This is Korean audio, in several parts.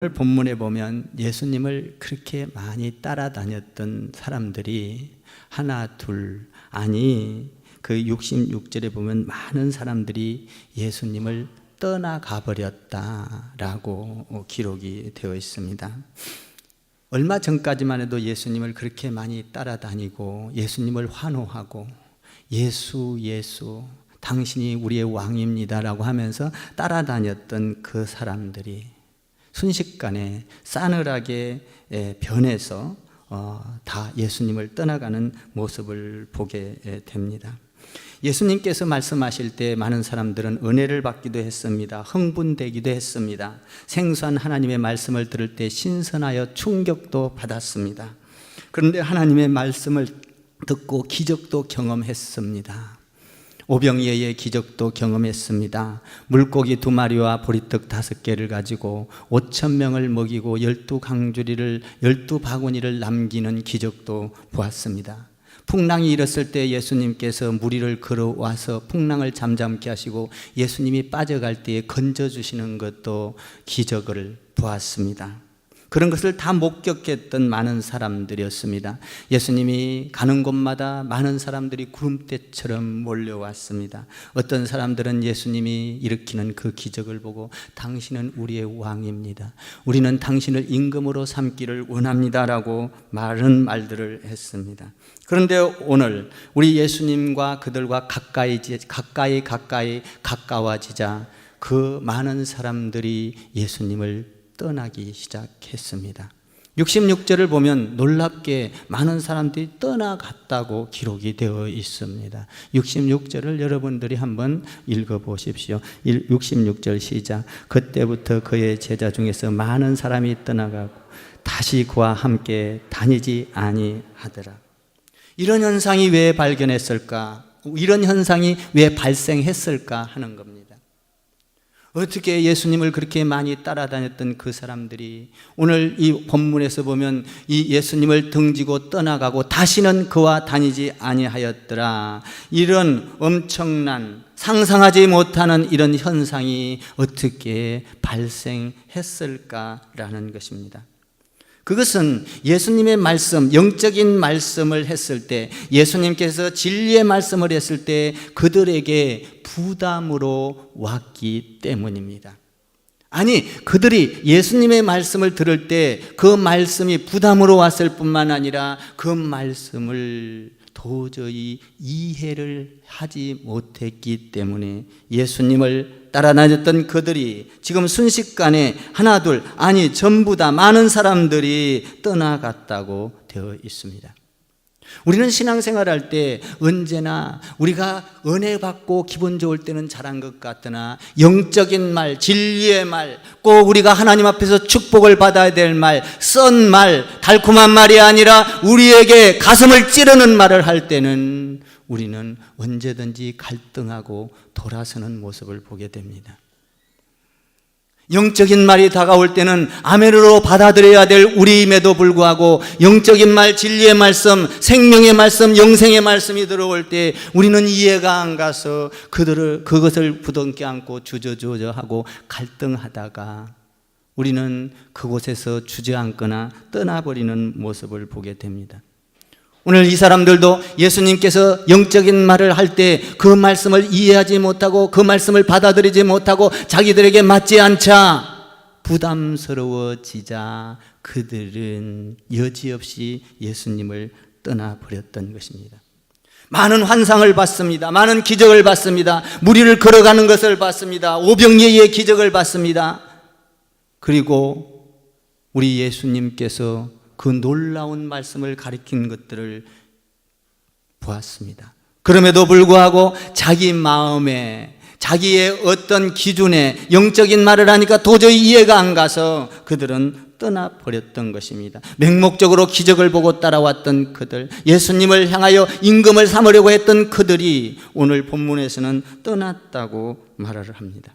본문에 보면 예수님을 그렇게 많이 따라다녔던 사람들이 하나 둘 아니 그 66절에 보면 많은 사람들이 예수님을 떠나가 버렸다라고 기록이 되어 있습니다. 얼마 전까지만 해도 예수님을 그렇게 많이 따라다니고 예수님을 환호하고 예수 당신이 우리의 왕입니다라고 하면서 따라다녔던 그 사람들이 순식간에 싸늘하게 변해서 다 예수님을 떠나가는 모습을 보게 됩니다. 예수님께서 말씀하실 때 많은 사람들은 은혜를 받기도 했습니다. 흥분되기도 했습니다. 생소한 하나님의 말씀을 들을 때 신선하여 충격도 받았습니다. 그런데 하나님의 말씀을 듣고 기적도 경험했습니다. 오병이어의 기적도 경험했습니다. 물고기 2마리와 보리떡 5개를 가지고 5,000명을 먹이고 12강주리를 12바구니를 남기는 기적도 보았습니다. 풍랑이 일었을 때 예수님께서 무리를 걸어와서 풍랑을 잠잠케 하시고 예수님이 빠져갈 때에 건져주시는 것도 기적을 보았습니다. 그런 것을 다 목격했던 많은 사람들이었습니다. 예수님이 가는 곳마다 많은 사람들이 구름대처럼 몰려왔습니다. 어떤 사람들은 예수님이 일으키는 그 기적을 보고 당신은 우리의 왕입니다. 우리는 당신을 임금으로 삼기를 원합니다라고 많은 말들을 했습니다. 그런데 오늘 우리 예수님과 그들과 가까이 가까워지자 그 많은 사람들이 예수님을 떠나기 시작했습니다. 66절을 보면 놀랍게 많은 사람들이 떠나갔다고 기록이 되어 있습니다. 66절을 여러분들이 한번 읽어보십시오. 66절 시작. 그때부터 그의 제자 중에서 많은 사람이 떠나가고 다시 그와 함께 다니지 아니하더라. 이런 현상이 왜 발견했을까? 이런 현상이 왜 발생했을까 하는 겁니다. 어떻게 예수님을 그렇게 많이 따라다녔던 그 사람들이 오늘 이 본문에서 보면 이 예수님을 등지고 떠나가고 다시는 그와 다니지 아니하였더라. 이런 엄청난 상상하지 못하는 이런 현상이 어떻게 발생했을까라는 것입니다. 그것은 예수님의 말씀, 영적인 말씀을 했을 때, 예수님께서 진리의 말씀을 했을 때 그들에게 부담으로 왔기 때문입니다. 아니, 그들이 예수님의 말씀을 들을 때 그 말씀이 부담으로 왔을 뿐만 아니라 그 말씀을 도저히 이해를 하지 못했기 때문에 예수님을 따라다녔던 그들이 지금 순식간에 하나 둘 아니 전부 다 많은 사람들이 떠나갔다고 되어 있습니다. 우리는 신앙생활할 때 언제나 우리가 은혜 받고 기분 좋을 때는 잘한 것 같으나 영적인 말, 진리의 말, 꼭 우리가 하나님 앞에서 축복을 받아야 될 말, 썬 말, 달콤한 말이 아니라 우리에게 가슴을 찌르는 말을 할 때는 우리는 언제든지 갈등하고 돌아서는 모습을 보게 됩니다. 영적인 말이 다가올 때는 아멘으로 받아들여야 될 우리임에도 불구하고 영적인 말, 진리의 말씀, 생명의 말씀, 영생의 말씀이 들어올 때 우리는 이해가 안 가서 그것을 부둥켜 안고 주저하고 갈등하다가 우리는 그곳에서 주저앉거나 떠나버리는 모습을 보게 됩니다. 오늘 이 사람들도 예수님께서 영적인 말을 할 때 그 말씀을 이해하지 못하고 그 말씀을 받아들이지 못하고 자기들에게 맞지 않자 부담스러워지자 그들은 여지없이 예수님을 떠나버렸던 것입니다. 많은 환상을 봤습니다. 많은 기적을 봤습니다. 무리를 걸어가는 것을 봤습니다. 오병이어의 기적을 봤습니다. 그리고 우리 예수님께서 그 놀라운 말씀을 가리킨 것들을 보았습니다. 그럼에도 불구하고 자기 마음에 자기의 어떤 기준에 영적인 말을 하니까 도저히 이해가 안 가서 그들은 떠나버렸던 것입니다. 맹목적으로 기적을 보고 따라왔던 그들, 예수님을 향하여 임금을 삼으려고 했던 그들이 오늘 본문에서는 떠났다고 말을 합니다.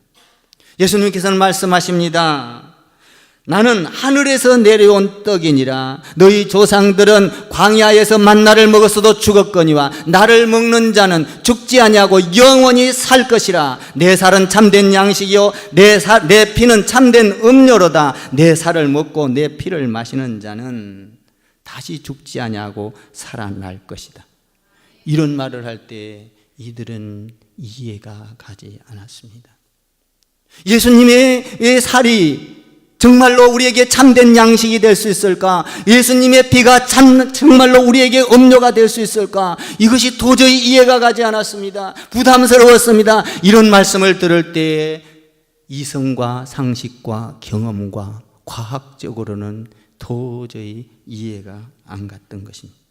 예수님께서는 말씀하십니다. 나는 하늘에서 내려온 떡이니라. 너희 조상들은 광야에서 만나를 먹었어도 죽었거니와 나를 먹는 자는 죽지 아니하고 영원히 살 것이라. 내 살은 참된 양식이요 내 피는 참된 음료로다. 내 살을 먹고 내 피를 마시는 자는 다시 죽지 아니하고 살아날 것이다. 이런 말을 할 때 이들은 이해가 가지 않았습니다. 예수님의 살이 정말로 우리에게 참된 양식이 될 수 있을까? 예수님의 피가 정말로 우리에게 음료가 될 수 있을까? 이것이 도저히 이해가 가지 않았습니다. 부담스러웠습니다. 이런 말씀을 들을 때 이성과 상식과 경험과 과학적으로는 도저히 이해가 안 갔던 것입니다.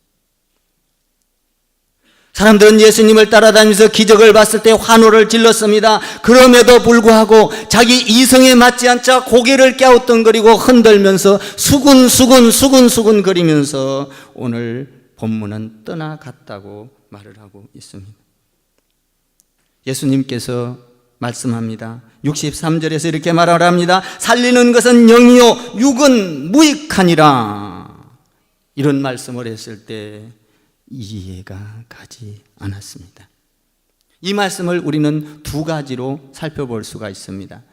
사람들은 예수님을 따라다니면서 기적을 봤을 때 환호를 질렀습니다. 그럼에도 불구하고 자기 이성에 맞지 않자 고개를 갸우뚱거리고 흔들면서 수군수군 거리면서 오늘 본문은 떠나갔다고 말을 하고 있습니다. 예수님께서 말씀합니다. 63절에서 이렇게 말을 합니다. 살리는 것은 영이요 육은 무익하니라. 이런 말씀을 했을 때 이해가 가지 않았습니다. 이 말씀을 우리는 두 가지로 살펴볼 수가 있습니다.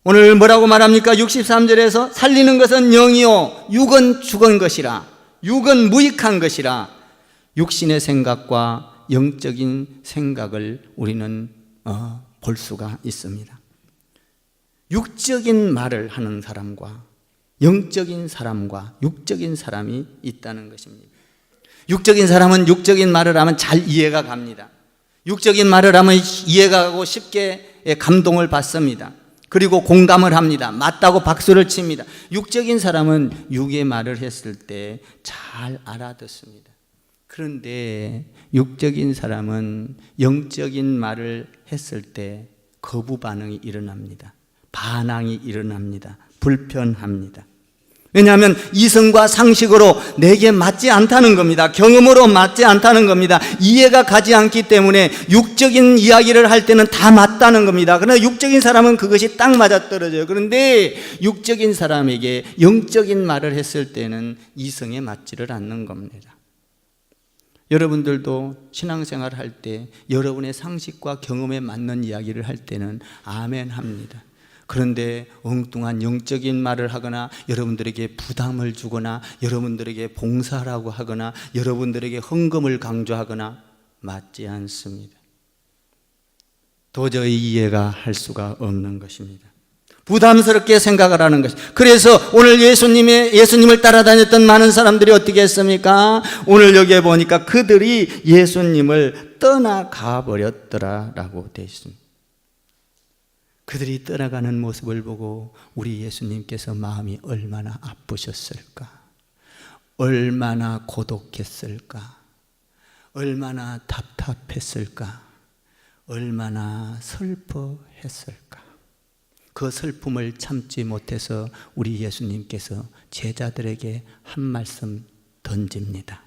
오늘 뭐라고 말합니까? 63절에서 살리는 것은 영이요 육은 죽은 것이라. 육은 무익한 것이라. 육신의 생각과 영적인 생각을 우리는 볼 수가 있습니다. 육적인 말을 하는 사람과 영적인 사람과 육적인 사람이 있다는 것입니다. 육적인 사람은 육적인 말을 하면 잘 이해가 갑니다. 육적인 말을 하면 이해가 가고 쉽게 감동을 받습니다. 그리고 공감을 합니다. 맞다고 박수를 칩니다. 육적인 사람은 육의 말을 했을 때 잘 알아듣습니다. 그런데 육적인 사람은 영적인 말을 했을 때 거부 반응이 일어납니다. 반항이 일어납니다. 불편합니다. 왜냐하면 이성과 상식으로 내게 맞지 않다는 겁니다. 경험으로 맞지 않다는 겁니다. 이해가 가지 않기 때문에 육적인 이야기를 할 때는 다 맞다는 겁니다. 그러나 육적인 사람은 그것이 딱 맞아떨어져요. 그런데 육적인 사람에게 영적인 말을 했을 때는 이성에 맞지를 않는 겁니다. 여러분들도 신앙생활을 할 때 여러분의 상식과 경험에 맞는 이야기를 할 때는 아멘 합니다. 그런데 엉뚱한 영적인 말을 하거나 여러분들에게 부담을 주거나 여러분들에게 봉사라고 하거나 여러분들에게 헌금을 강조하거나 맞지 않습니다. 도저히 이해가 할 수가 없는 것입니다. 부담스럽게 생각을 하는 것입니다. 그래서 오늘 예수님을 따라다녔던 많은 사람들이 어떻게 했습니까? 오늘 여기에 보니까 그들이 예수님을 떠나가 버렸더라라고 되어 있습니다. 그들이 떠나가는 모습을 보고 우리 예수님께서 마음이 얼마나 아프셨을까? 얼마나 고독했을까? 얼마나 답답했을까? 얼마나 슬퍼했을까? 그 슬픔을 참지 못해서 우리 예수님께서 제자들에게 한 말씀 던집니다.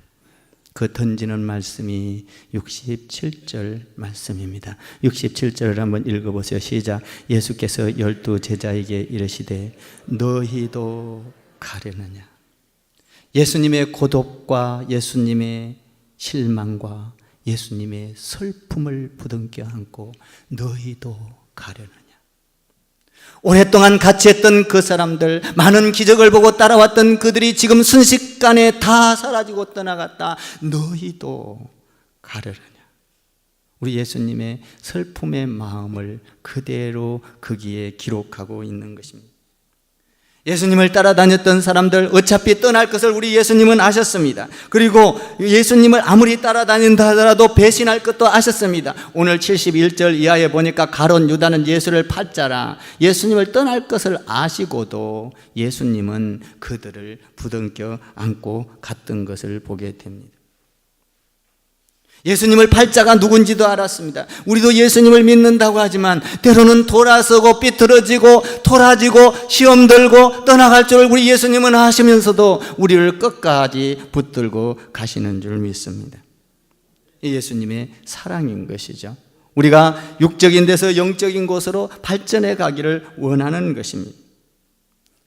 그 던지는 말씀이 67절 말씀입니다. 67절을 한번 읽어보세요. 시작. 예수께서 12 제자에게 이르시되 너희도 가려느냐. 예수님의 고독과 예수님의 실망과 예수님의 슬픔을 부둥켜 안고 너희도 가려느냐. 오랫동안 같이 했던 그 사람들, 많은 기적을 보고 따라왔던 그들이 지금 순식간에 다 사라지고 떠나갔다. 너희도 가려느냐. 우리 예수님의 슬픔의 마음을 그대로 거기에 기록하고 있는 것입니다. 예수님을 따라다녔던 사람들 어차피 떠날 것을 우리 예수님은 아셨습니다. 그리고 예수님을 아무리 따라다닌다 하더라도 배신할 것도 아셨습니다. 오늘 71절 이하에 보니까 가룟 유다는 예수를 팔자라. 예수님을 떠날 것을 아시고도 예수님은 그들을 부둥켜 안고 갔던 것을 보게 됩니다. 예수님을 팔자가 누군지도 알았습니다. 우리도 예수님을 믿는다고 하지만 때로는 돌아서고 삐뚤어지고 토라지고 시험 들고 떠나갈 줄 우리 예수님은 아시면서도 우리를 끝까지 붙들고 가시는 줄 믿습니다. 이 예수님의 사랑인 것이죠. 우리가 육적인 데서 영적인 곳으로 발전해 가기를 원하는 것입니다.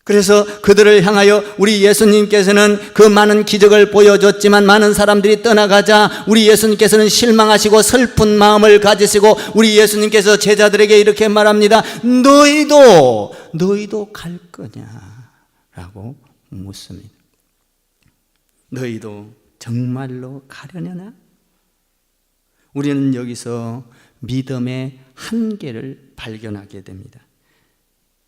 그래서 그들을 향하여 우리 예수님께서는 그 많은 기적을 보여줬지만 많은 사람들이 떠나가자 우리 예수님께서는 실망하시고 슬픈 마음을 가지시고 우리 예수님께서 제자들에게 이렇게 말합니다. 너희도 갈 거냐? 라고 묻습니다. 너희도 정말로 가려냐나? 우리는 여기서 믿음의 한계를 발견하게 됩니다.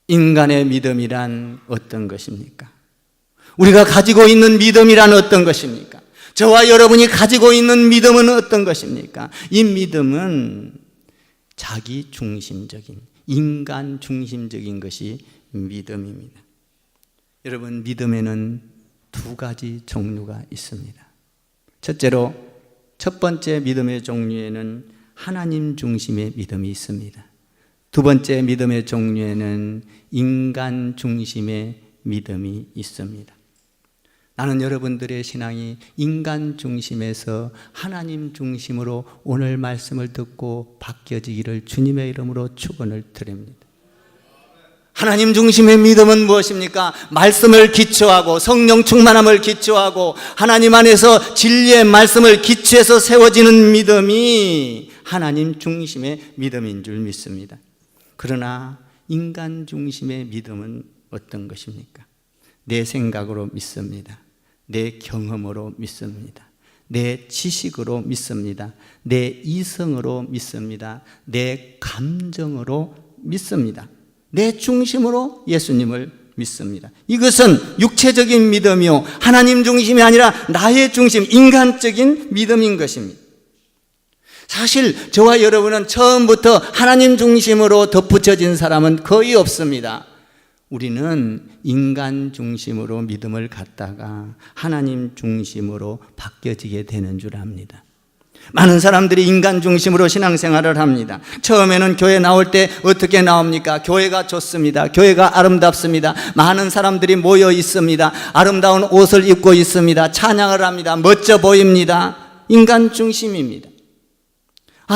인간의 믿음이란 어떤 것입니까? 우리가 가지고 있는 믿음이란 어떤 것입니까? 저와 여러분이 가지고 있는 믿음은 어떤 것입니까? 이 믿음은 자기 중심적인, 인간 중심적인 것이 믿음입니다. 여러분, 믿음에는 두 가지 종류가 있습니다. 첫째로, 첫 번째 믿음의 종류에는 하나님 중심의 믿음이 있습니다. 두 번째 믿음의 종류에는 인간 중심의 믿음이 있습니다. 나는 여러분들의 신앙이 인간 중심에서 하나님 중심으로 오늘 말씀을 듣고 바뀌어지기를 주님의 이름으로 축원을 드립니다. 하나님 중심의 믿음은 무엇입니까? 말씀을 기초하고 성령 충만함을 기초하고 하나님 안에서 진리의 말씀을 기초해서 세워지는 믿음이 하나님 중심의 믿음인 줄 믿습니다. 그러나 인간 중심의 믿음은 어떤 것입니까? 내 생각으로 믿습니다. 내 경험으로 믿습니다. 내 지식으로 믿습니다. 내 이성으로 믿습니다. 내 감정으로 믿습니다. 내 중심으로 예수님을 믿습니다. 이것은 육체적인 믿음이요, 하나님 중심이 아니라 나의 중심, 인간적인 믿음인 것입니다. 사실 저와 여러분은 처음부터 하나님 중심으로 덧붙여진 사람은 거의 없습니다. 우리는 인간 중심으로 믿음을 갖다가 하나님 중심으로 바뀌어지게 되는 줄 압니다. 많은 사람들이 인간 중심으로 신앙생활을 합니다. 처음에는 교회 나올 때 어떻게 나옵니까? 교회가 좋습니다. 교회가 아름답습니다. 많은 사람들이 모여 있습니다. 아름다운 옷을 입고 있습니다. 찬양을 합니다. 멋져 보입니다. 인간 중심입니다.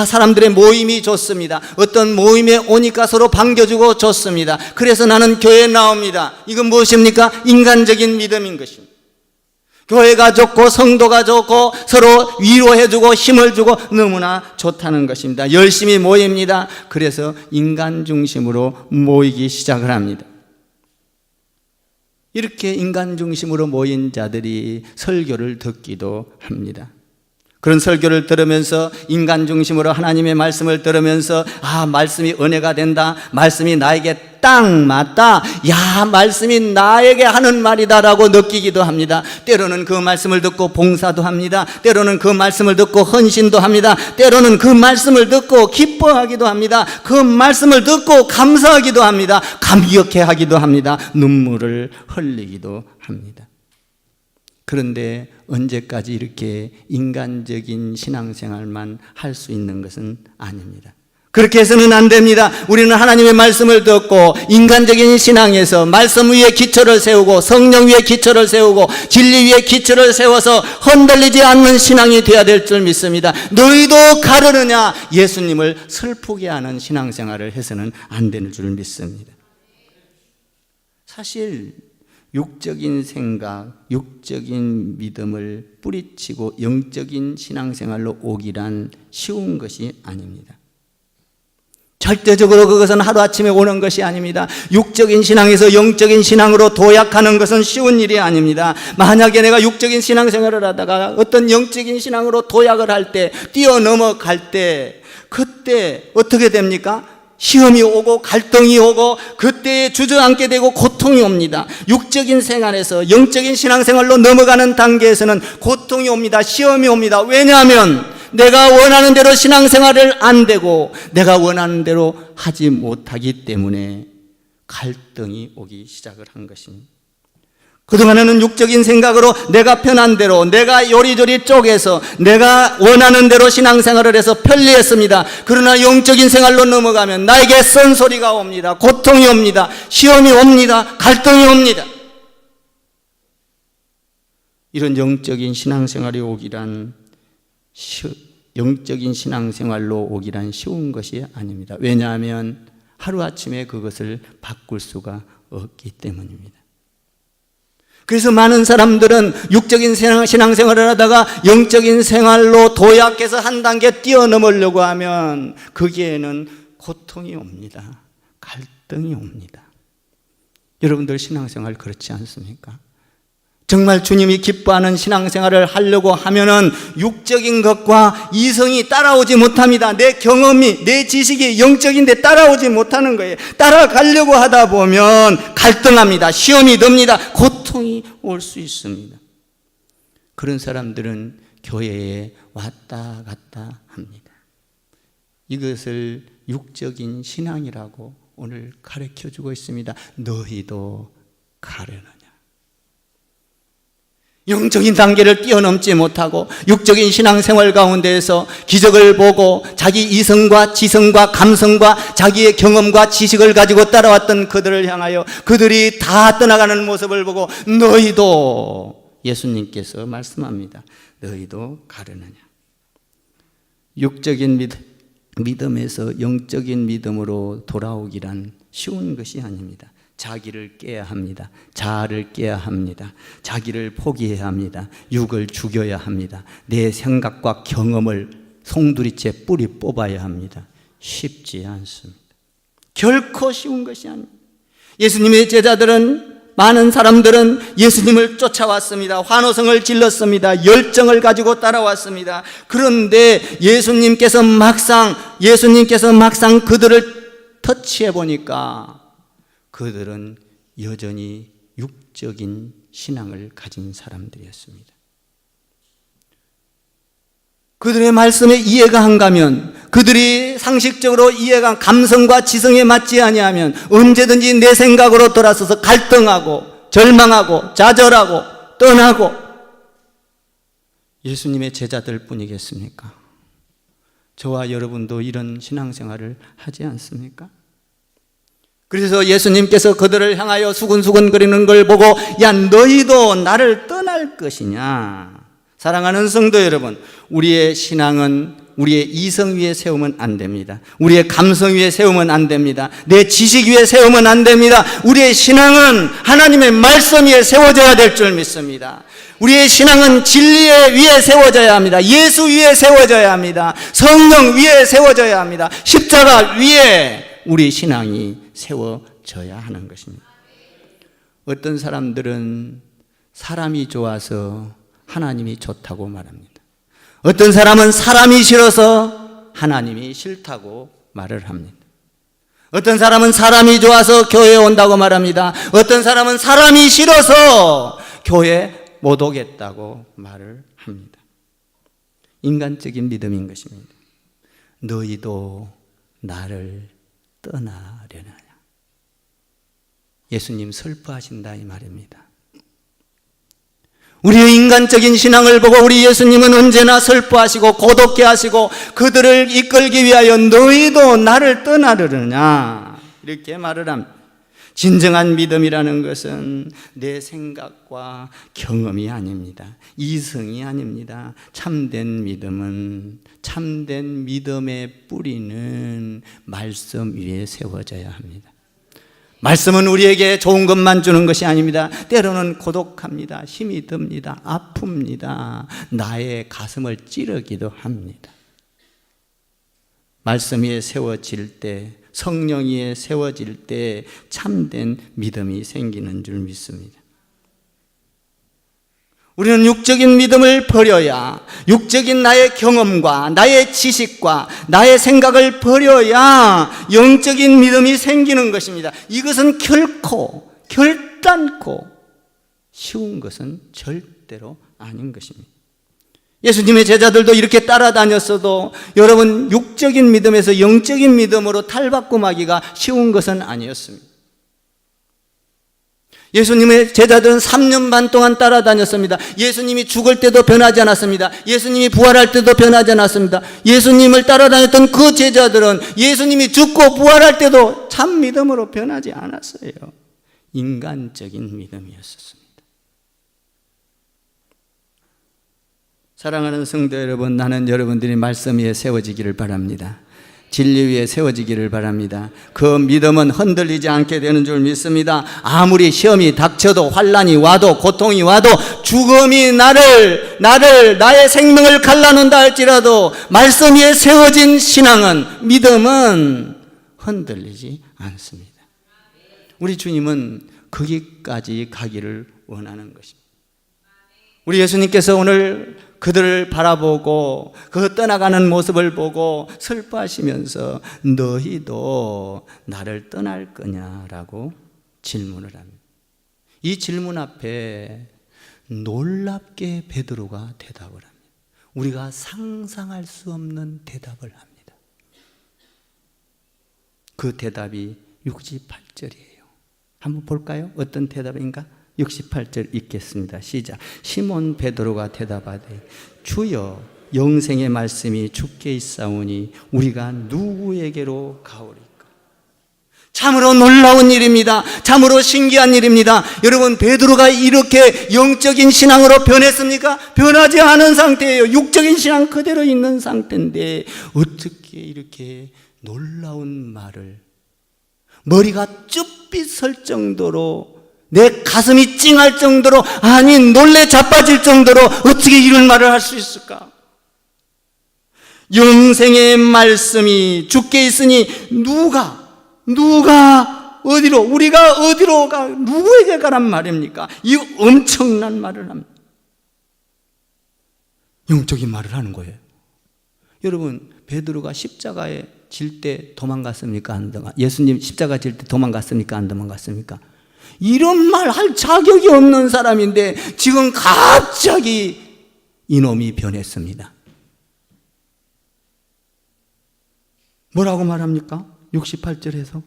사람들의 모임이 좋습니다. 어떤 모임에 오니까 서로 반겨주고 좋습니다. 그래서 나는 교회에 나옵니다. 이건 무엇입니까? 인간적인 믿음인 것입니다. 교회가 좋고 성도가 좋고 서로 위로해주고 힘을 주고 너무나 좋다는 것입니다. 열심히 모입니다. 그래서 인간 중심으로 모이기 시작을 합니다. 이렇게 인간 중심으로 모인 자들이 설교를 듣기도 합니다. 그런 설교를 들으면서 인간 중심으로 하나님의 말씀을 들으면서 말씀이 은혜가 된다, 말씀이 나에게 딱 맞다, 말씀이 나에게 하는 말이다라고 느끼기도 합니다. 때로는 그 말씀을 듣고 봉사도 합니다. 때로는 그 말씀을 듣고 헌신도 합니다. 때로는 그 말씀을 듣고 기뻐하기도 합니다. 그 말씀을 듣고 감사하기도 합니다. 감격해하기도 합니다. 눈물을 흘리기도 합니다. 그런데 언제까지 이렇게 인간적인 신앙생활만 할 수 있는 것은 아닙니다. 그렇게 해서는 안 됩니다. 우리는 하나님의 말씀을 듣고 인간적인 신앙에서 말씀 위에 기초를 세우고 성령 위에 기초를 세우고 진리 위에 기초를 세워서 흔들리지 않는 신앙이 되어야 될 줄 믿습니다. 너희도 가르느냐? 예수님을 슬프게 하는 신앙생활을 해서는 안 되는 줄 믿습니다. 사실 육적인 생각, 육적인 믿음을 뿌리치고 영적인 신앙생활로 오기란 쉬운 것이 아닙니다. 절대적으로 그것은 하루아침에 오는 것이 아닙니다. 육적인 신앙에서 영적인 신앙으로 도약하는 것은 쉬운 일이 아닙니다. 만약에 내가 육적인 신앙생활을 하다가 어떤 영적인 신앙으로 도약을 할 때, 뛰어넘어갈 때, 그때 어떻게 됩니까? 시험이 오고 갈등이 오고 그때에 주저앉게 되고 고통이 옵니다. 육적인 생활에서 영적인 신앙생활로 넘어가는 단계에서는 고통이 옵니다. 시험이 옵니다. 왜냐하면 내가 원하는 대로 신앙생활을 안 되고 내가 원하는 대로 하지 못하기 때문에 갈등이 오기 시작을 한 것입니다. 그동안에는 육적인 생각으로 내가 편한 대로 내가 요리조리 쪼개서 내가 원하는 대로 신앙생활을 해서 편리했습니다. 그러나 영적인 생활로 넘어가면 나에게 쓴소리가 옵니다. 고통이 옵니다. 시험이 옵니다. 갈등이 옵니다. 이런 영적인 신앙생활이 오기란 영적인 신앙생활로 오기란 쉬운 것이 아닙니다. 왜냐하면 하루아침에 그것을 바꿀 수가 없기 때문입니다. 그래서 많은 사람들은 육적인 신앙생활을 하다가 영적인 생활로 도약해서 한 단계 뛰어넘으려고 하면 거기에는 고통이 옵니다. 갈등이 옵니다. 여러분들 신앙생활 그렇지 않습니까? 정말 주님이 기뻐하는 신앙생활을 하려고 하면은 육적인 것과 이성이 따라오지 못합니다. 내 경험이, 내 지식이 영적인데 따라오지 못하는 거예요. 따라가려고 하다 보면 갈등합니다. 시험이 듭니다. 고통이 올 수 있습니다. 그런 사람들은 교회에 왔다 갔다 합니다. 이것을 육적인 신앙이라고 오늘 가르쳐주고 있습니다. 너희도 가려느냐. 영적인 단계를 뛰어넘지 못하고 육적인 신앙생활 가운데에서 기적을 보고 자기 이성과 지성과 감성과 자기의 경험과 지식을 가지고 따라왔던 그들을 향하여 그들이 다 떠나가는 모습을 보고 너희도, 예수님께서 말씀합니다. 너희도 가려느냐. 육적인 믿음에서 영적인 믿음으로 돌아오기란 쉬운 것이 아닙니다. 자기를 깨야 합니다. 자아를 깨야 합니다. 자기를 포기해야 합니다. 육을 죽여야 합니다. 내 생각과 경험을 송두리째 뿌리 뽑아야 합니다. 쉽지 않습니다. 결코 쉬운 것이 아닙니다. 예수님의 제자들은, 많은 사람들은 예수님을 쫓아왔습니다. 환호성을 질렀습니다. 열정을 가지고 따라왔습니다. 그런데 예수님께서 막상 그들을 터치해 보니까 그들은 여전히 육적인 신앙을 가진 사람들이었습니다. 그들의 말씀에 이해가 안 가면, 그들이 상식적으로 이해가, 감성과 지성에 맞지 아니하면 언제든지 내 생각으로 돌아서서 갈등하고 절망하고 좌절하고 떠나고. 예수님의 제자들 뿐이겠습니까? 저와 여러분도 이런 신앙생활을 하지 않습니까? 그래서 예수님께서 그들을 향하여 수근수근거리는 걸 보고 야, 너희도 나를 떠날 것이냐. 사랑하는 성도 여러분, 우리의 신앙은 우리의 이성 위에 세우면 안 됩니다. 우리의 감성 위에 세우면 안 됩니다. 내 지식 위에 세우면 안 됩니다. 우리의 신앙은 하나님의 말씀 위에 세워져야 될 줄 믿습니다. 우리의 신앙은 진리 위에 세워져야 합니다. 예수 위에 세워져야 합니다. 성령 위에 세워져야 합니다. 십자가 위에 우리 신앙이 세워져야 하는 것입니다. 어떤 사람들은 사람이 좋아서 하나님이 좋다고 말합니다. 어떤 사람은 사람이 싫어서 하나님이 싫다고 말을 합니다. 어떤 사람은 사람이 좋아서 교회에 온다고 말합니다. 어떤 사람은 사람이 싫어서 교회 못 오겠다고 말을 합니다. 인간적인 믿음인 것입니다. 너희도 나를 떠나려느냐. 예수님 슬퍼하신다 이 말입니다. 우리의 인간적인 신앙을 보고 우리 예수님은 언제나 슬퍼하시고 고독해 하시고 그들을 이끌기 위하여 너희도 나를 떠나려느냐 이렇게 말을 합니다. 진정한 믿음이라는 것은 내 생각과 경험이 아닙니다. 이성이 아닙니다. 참된 믿음은, 참된 믿음의 뿌리는 말씀 위에 세워져야 합니다. 말씀은 우리에게 좋은 것만 주는 것이 아닙니다. 때로는 고독합니다. 힘이 듭니다. 아픕니다. 나의 가슴을 찌르기도 합니다. 말씀 위에 세워질 때, 성령 위에 세워질 때 참된 믿음이 생기는 줄 믿습니다. 우리는 육적인 믿음을 버려야, 육적인 나의 경험과 나의 지식과 나의 생각을 버려야 영적인 믿음이 생기는 것입니다. 이것은 결단코 쉬운 것은 절대로 아닌 것입니다. 예수님의 제자들도 이렇게 따라다녔어도 여러분 육적인 믿음에서 영적인 믿음으로 탈바꿈하기가 쉬운 것은 아니었습니다. 예수님의 제자들은 3년 반 동안 따라다녔습니다. 예수님이 죽을 때도 변하지 않았습니다. 예수님이 부활할 때도 변하지 않았습니다. 예수님을 따라다녔던 그 제자들은 예수님이 죽고 부활할 때도 참 믿음으로 변하지 않았어요. 인간적인 믿음이었습니다. 사랑하는 성도 여러분, 나는 여러분들이 말씀 위에 세워지기를 바랍니다. 진리 위에 세워지기를 바랍니다. 그 믿음은 흔들리지 않게 되는 줄 믿습니다. 아무리 시험이 닥쳐도, 환난이 와도, 고통이 와도, 죽음이 나의 생명을 갈라놓는다 할지라도 말씀 위에 세워진 신앙은, 믿음은 흔들리지 않습니다. 우리 주님은 거기까지 가기를 원하는 것입니다. 우리 예수님께서 오늘 그들을 바라보고 그 떠나가는 모습을 보고 슬퍼하시면서 너희도 나를 떠날 거냐라고 질문을 합니다. 이 질문 앞에 놀랍게 베드로가 대답을 합니다. 우리가 상상할 수 없는 대답을 합니다. 그 대답이 68절이에요. 한번 볼까요? 어떤 대답인가? 68절 읽겠습니다. 시작. 시몬 베드로가 대답하되 주여 영생의 말씀이 주께 있사오니 우리가 누구에게로 가오리까? 참으로 놀라운 일입니다. 참으로 신기한 일입니다. 여러분, 베드로가 이렇게 영적인 신앙으로 변했습니까? 변하지 않은 상태예요. 육적인 신앙 그대로 있는 상태인데 어떻게 이렇게 놀라운 말을, 머리가 쭈삣 설 정도로, 내 가슴이 찡할 정도로, 아니 놀래 자빠질 정도로 어떻게 이런 말을 할 수 있을까? 영생의 말씀이 주께 있으니 누가 어디로, 우리가 어디로 가, 누구에게 가란 말입니까? 이 엄청난 말을 합니다. 영적인 말을 하는 거예요. 여러분, 베드로가 십자가에 질 때 도망갔습니까? 안 도망갔습니까? 예수님 십자가 질 때 도망갔습니까? 안 도망갔습니까? 이런 말 할 자격이 없는 사람인데 지금 갑자기 이놈이 변했습니다. 뭐라고 말합니까? 68절에서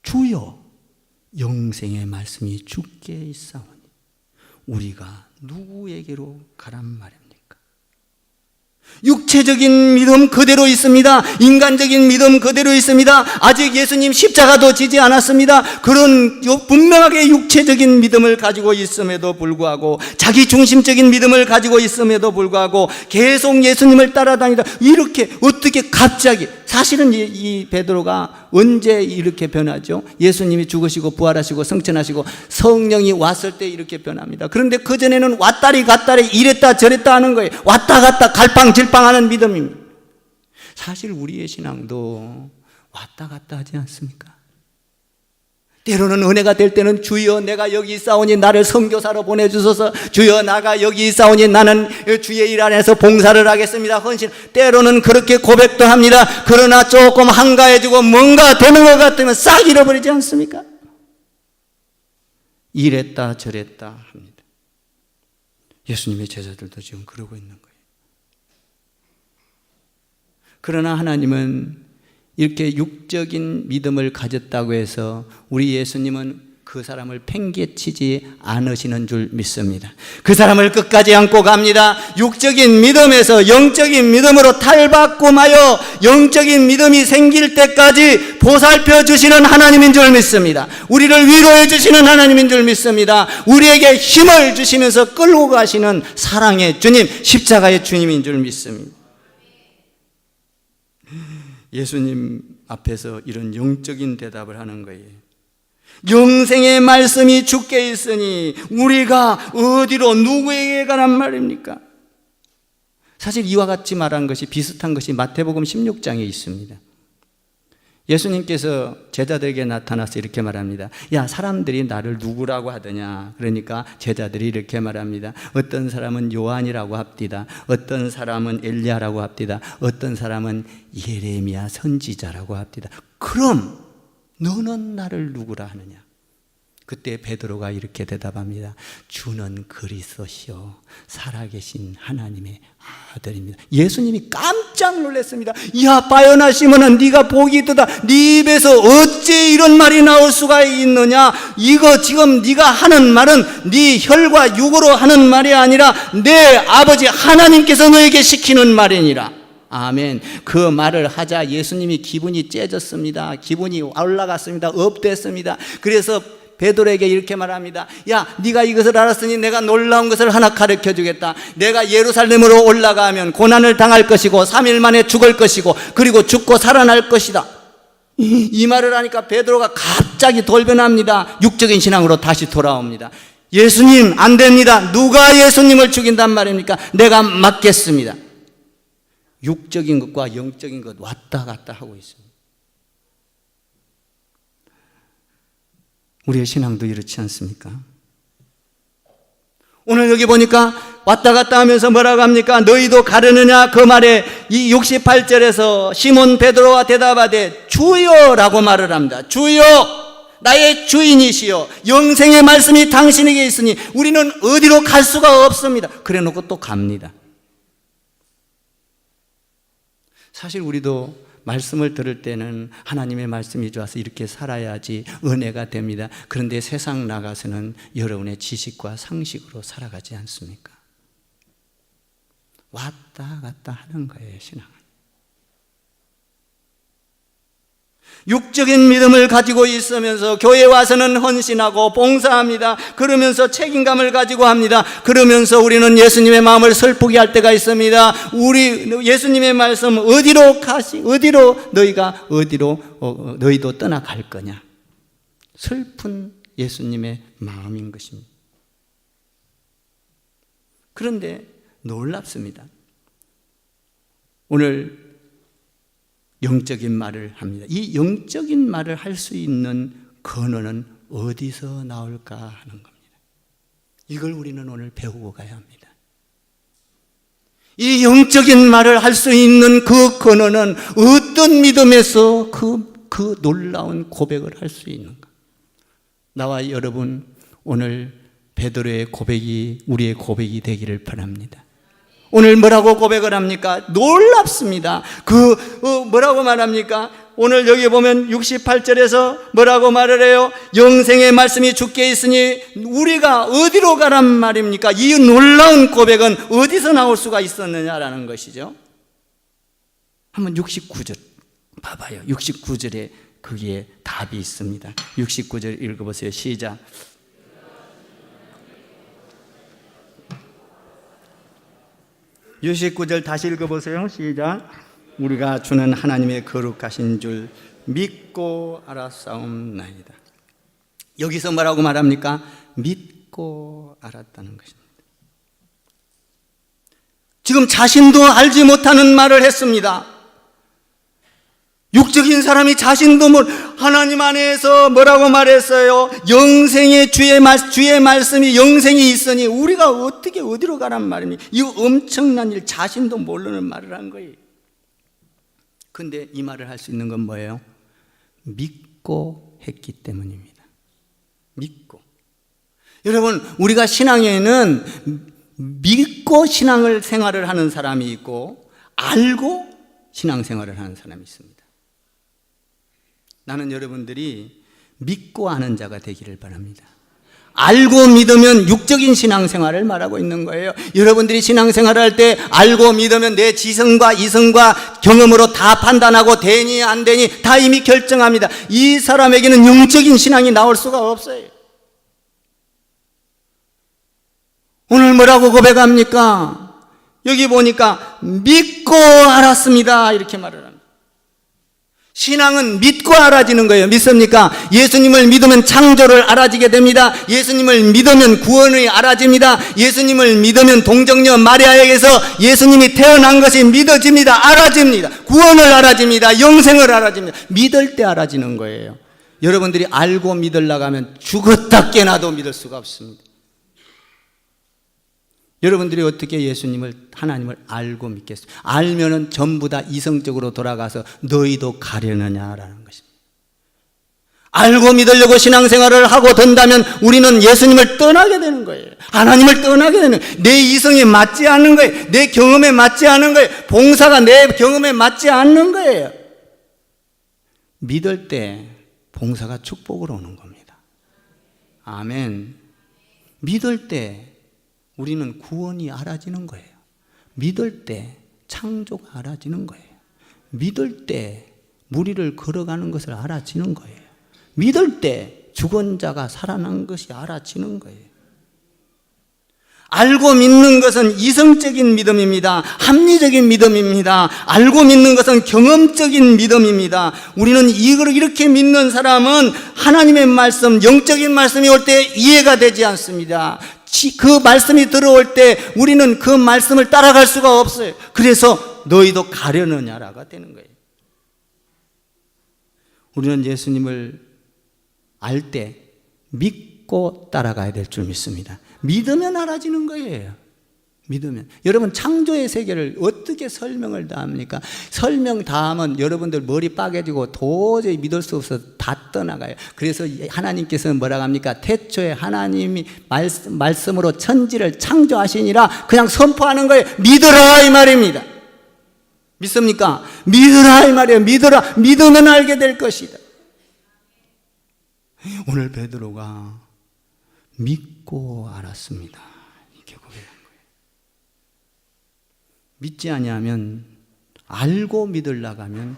주여 영생의 말씀이 주께 있사오니 우리가 누구에게로 가란 말입니까? 육체적인 믿음 그대로 있습니다. 인간적인 믿음 그대로 있습니다. 아직 예수님 십자가도 지지 않았습니다. 그런 분명하게 육체적인 믿음을 가지고 있음에도 불구하고, 자기 중심적인 믿음을 가지고 있음에도 불구하고 계속 예수님을 따라다니다 이렇게 어떻게 갑자기, 사실은 이 베드로가 언제 이렇게 변하죠? 예수님이 죽으시고 부활하시고 성천하시고 성령이 왔을 때 이렇게 변합니다. 그런데 그전에는 왔다리 갔다리 이랬다 저랬다 하는 거예요. 왔다 갔다 갈팡질팡하는 믿음입니다. 사실 우리의 신앙도 왔다 갔다 하지 않습니까? 때로는 은혜가 될 때는 주여 내가 여기 있사오니 나를 선교사로 보내주소서, 주여 나가 여기 있사오니 나는 주의 일 안에서 봉사를 하겠습니다, 헌신. 때로는 그렇게 고백도 합니다. 그러나 조금 한가해지고 뭔가 되는 것 같으면 싹 잃어버리지 않습니까? 이랬다 저랬다 합니다. 예수님의 제자들도 지금 그러고 있는 거예요. 그러나 하나님은 이렇게 육적인 믿음을 가졌다고 해서 우리 예수님은 그 사람을 팽개치지 않으시는 줄 믿습니다. 그 사람을 끝까지 안고 갑니다. 육적인 믿음에서 영적인 믿음으로 탈바꿈하여 영적인 믿음이 생길 때까지 보살펴 주시는 하나님인 줄 믿습니다. 우리를 위로해 주시는 하나님인 줄 믿습니다. 우리에게 힘을 주시면서 끌고 가시는 사랑의 주님, 십자가의 주님인 줄 믿습니다. 예수님 앞에서 이런 영적인 대답을 하는 거예요. 영생의 말씀이 주께 있으니 우리가 어디로 누구에게 가란 말입니까? 사실 이와 같이 말한 것이, 비슷한 것이 마태복음 16장에 있습니다. 예수님께서 제자들에게 나타나서 이렇게 말합니다. 야, 사람들이 나를 누구라고 하더냐? 그러니까 제자들이 이렇게 말합니다. 어떤 사람은 요한이라고 합디다. 어떤 사람은 엘리야라고 합디다. 어떤 사람은 예레미야 선지자라고 합디다. 그럼 너는 나를 누구라 하느냐? 그때 베드로가 이렇게 대답합니다. 주는 그리스도시요 살아계신 하나님의 아들입니다. 예수님이 깜짝 놀랐습니다. 야, 바요나 시몬아, 네가 복이 있도다. 네 입에서 어찌 이런 말이 나올 수가 있느냐? 이거 지금 네가 하는 말은 네 혈과 육으로 하는 말이 아니라 내 아버지 하나님께서 너에게 시키는 말이니라. 아멘. 그 말을 하자 예수님이 기분이 째졌습니다. 기분이 올라갔습니다. 업됐습니다. 그래서 베드로에게 이렇게 말합니다. 야, 네가 이것을 알았으니 내가 놀라운 것을 하나 가르쳐 주겠다. 내가 예루살렘으로 올라가면 고난을 당할 것이고 3일 만에 죽을 것이고 그리고 죽고 살아날 것이다. 이 말을 하니까 베드로가 갑자기 돌변합니다. 육적인 신앙으로 다시 돌아옵니다. 예수님, 안 됩니다. 누가 예수님을 죽인단 말입니까? 내가 맞겠습니다. 육적인 것과 영적인 것 왔다 갔다 하고 있습니다. 우리의 신앙도 이렇지 않습니까? 오늘 여기 보니까 왔다 갔다 하면서 뭐라고 합니까? 너희도 가르느냐? 그 말에 이 68절에서 시몬 베드로와 대답하되 주여라고 말을 합니다. 주여, 나의 주인이시여, 영생의 말씀이 당신에게 있으니 우리는 어디로 갈 수가 없습니다. 그래 놓고 또 갑니다. 사실 우리도 말씀을 들을 때는 하나님의 말씀이 좋아서 이렇게 살아야지 은혜가 됩니다. 그런데 세상 나가서는 여러분의 지식과 상식으로 살아가지 않습니까? 왔다 갔다 하는 거예요, 신앙은. 육적인 믿음을 가지고 있으면서 교회 와서는 헌신하고 봉사합니다. 그러면서 책임감을 가지고 합니다. 그러면서 우리는 예수님의 마음을 슬프게 할 때가 있습니다. 우리 예수님의 말씀 어디로 너희도 떠나갈 거냐? 슬픈 예수님의 마음인 것입니다. 그런데 놀랍습니다. 오늘 영적인 말을 합니다. 이 영적인 말을 할 수 있는 근원은 어디서 나올까 하는 겁니다. 이걸 우리는 오늘 배우고 가야 합니다. 이 영적인 말을 할 수 있는 그 근원은 어떤 믿음에서 그 놀라운 고백을 할 수 있는가? 나와 여러분, 오늘 베드로의 고백이 우리의 고백이 되기를 바랍니다. 오늘 뭐라고 고백을 합니까? 놀랍습니다. 뭐라고 말합니까? 오늘 여기 보면 68절에서 뭐라고 말을 해요? 영생의 말씀이 주께 있으니 우리가 어디로 가란 말입니까? 이 놀라운 고백은 어디서 나올 수가 있었느냐라는 것이죠. 한번 69절 봐봐요. 69절에 거기에 답이 있습니다. 69절 읽어보세요. 시작. 69절 다시 읽어보세요. 시작. 우리가 주는 하나님의 거룩하신 줄 믿고 알았사옵나이다. 여기서 뭐라고 말합니까? 믿고 알았다는 것입니다. 지금 자신도 알지 못하는 말을 했습니다. 육적인 사람이 자신도 하나님 안에서 뭐라고 말했어요? 영생의 주의 말씀이 영생이 있으니 우리가 어떻게 어디로 가란 말입니까? 이 엄청난 일, 자신도 모르는 말을 한 거예요. 근데 이 말을 할 수 있는 건 뭐예요? 믿고 했기 때문입니다. 믿고. 여러분, 우리가 신앙에는 믿고 신앙을 생활을 하는 사람이 있고 알고 신앙생활을 하는 사람이 있습니다. 나는 여러분들이 믿고 아는 자가 되기를 바랍니다. 알고 믿으면 육적인 신앙생활을 말하고 있는 거예요. 여러분들이 신앙생활을 할 때 알고 믿으면 내 지성과 이성과 경험으로 다 판단하고 되니 안 되니 다 이미 결정합니다. 이 사람에게는 영적인 신앙이 나올 수가 없어요. 오늘 뭐라고 고백합니까? 여기 보니까 믿고 알았습니다 이렇게 말을 합니다. 신앙은 믿고 알아지는 거예요. 믿습니까? 예수님을 믿으면 창조를 알아지게 됩니다. 예수님을 믿으면 구원이 알아집니다. 예수님을 믿으면 동정녀 마리아에게서 예수님이 태어난 것이 믿어집니다. 알아집니다. 구원을 알아집니다. 영생을 알아집니다. 믿을 때 알아지는 거예요. 여러분들이 알고 믿으려고 하면 죽었다 깨나도 믿을 수가 없습니다. 여러분들이 어떻게 예수님을, 하나님을 알고 믿겠어요? 알면은 전부 다 이성적으로 돌아가서 너희도 가려느냐라는 것입니다. 알고 믿으려고 신앙생활을 하고 든다면 우리는 예수님을 떠나게 되는 거예요. 하나님을 떠나게 되는 거예요. 내 이성에 맞지 않는 거예요. 내 경험에 맞지 않는 거예요. 봉사가 내 경험에 맞지 않는 거예요. 믿을 때 봉사가 축복으로 오는 겁니다. 아멘. 믿을 때 우리는 구원이 알아지는 거예요. 믿을 때 창조가 알아지는 거예요. 믿을 때 무리를 걸어가는 것을 알아지는 거예요. 믿을 때 죽은 자가 살아난 것이 알아지는 거예요. 알고 믿는 것은 이성적인 믿음입니다. 합리적인 믿음입니다. 알고 믿는 것은 경험적인 믿음입니다. 우리는 이걸 이렇게 믿는 사람은 하나님의 말씀, 영적인 말씀이 올 때 이해가 되지 않습니다. 그 말씀이 들어올 때 우리는 그 말씀을 따라갈 수가 없어요. 그래서 너희도 가려느냐라가 되는 거예요. 우리는 예수님을 알 때 믿고 따라가야 될 줄 믿습니다. 믿으면 알아지는 거예요. 믿으면. 여러분, 창조의 세계를 어떻게 설명을 다 합니까? 설명 다 하면 여러분들 머리 빠개지고 도저히 믿을 수 없어서 다 떠나가요. 그래서 하나님께서는 뭐라고 합니까? 태초에 하나님이 말씀으로 천지를 창조하시니라 그냥 선포하는 거예요. 믿으라 이 말입니다. 믿습니까? 믿으라 이 말이에요. 믿으라. 믿으면 알게 될 것이다. 오늘 베드로가 믿고 알았습니다. 이렇게 고백한 거예요. 믿지 아니하면, 알고 믿으려고 하면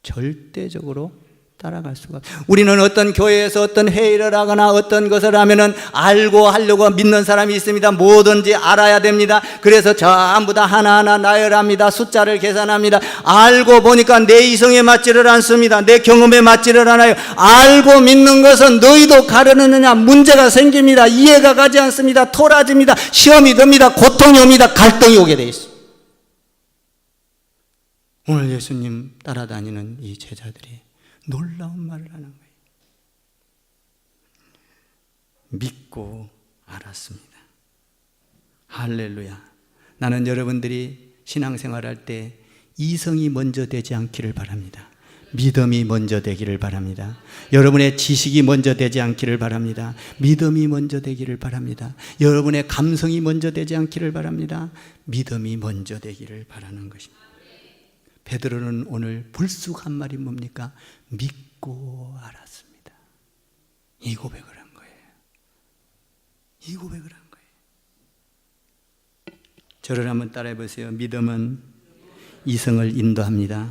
절대적으로 따라갈 수가 없어요. 우리는 어떤 교회에서 어떤 회의를 하거나 어떤 것을 하면은 알고 하려고 믿는 사람이 있습니다. 뭐든지 알아야 됩니다. 그래서 전부 다 하나하나 나열합니다. 숫자를 계산합니다. 알고 보니까 내 이성에 맞지를 않습니다. 내 경험에 맞지를 않아요. 알고 믿는 것은 너희도 가르느냐 문제가 생깁니다. 이해가 가지 않습니다. 토라집니다. 시험이 듭니다. 고통이 옵니다. 갈등이 오게 돼 있어요. 오늘 예수님 따라다니는 이 제자들이 놀라운 말을 하는 거예요. 믿고 알았습니다. 할렐루야. 나는 여러분들이 신앙생활할 때 이성이 먼저 되지 않기를 바랍니다. 믿음이 먼저 되기를 바랍니다. 여러분의 지식이 먼저 되지 않기를 바랍니다. 믿음이 먼저 되기를 바랍니다. 여러분의 감성이 먼저 되지 않기를 바랍니다. 믿음이 먼저 되기를 바라는 것입니다. 베드로는 오늘 불쑥 한 말이 뭡니까? 믿고 알았습니다. 이 고백을 한 거예요. 이 고백을 한 거예요. 저를 한번 따라해 보세요. 믿음은 이성을 인도합니다.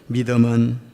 믿음은